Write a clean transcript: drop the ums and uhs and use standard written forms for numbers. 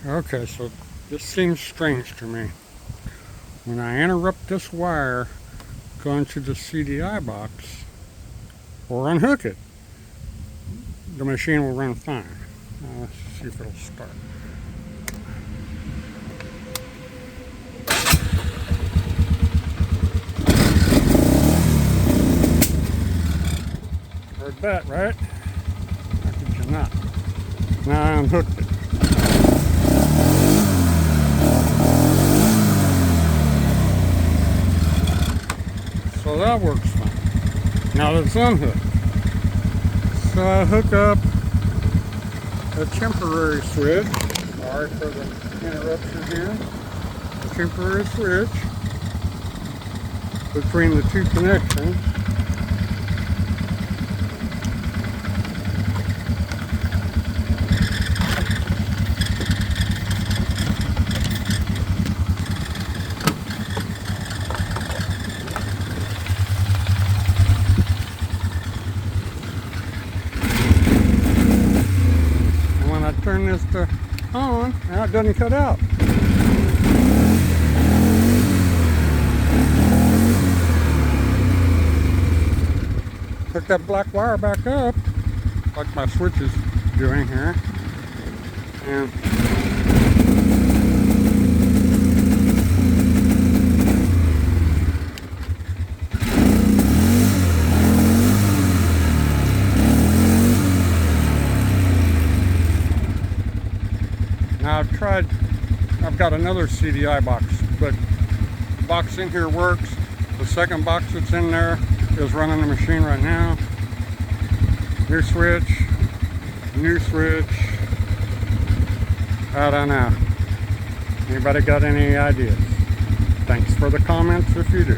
Okay, so this seems strange to me. When I interrupt this wire going to the CDI box or unhook it, the machine will run fine. Now let's see if it'll start. Heard that, right? How could you not? Now I unhooked it. So that works fine. Now let's unhook. So I hook up a temporary switch. Sorry for the interruption here. A temporary switch between the two connections. Turn this to on, now it doesn't cut out. Hook that black wire back up, like my switch is doing here, and now I've got another CDI box, but the box in here works. The second box that's in there is running the machine right now. New switch. I don't know. Anybody got any ideas? Thanks for the comments if you do.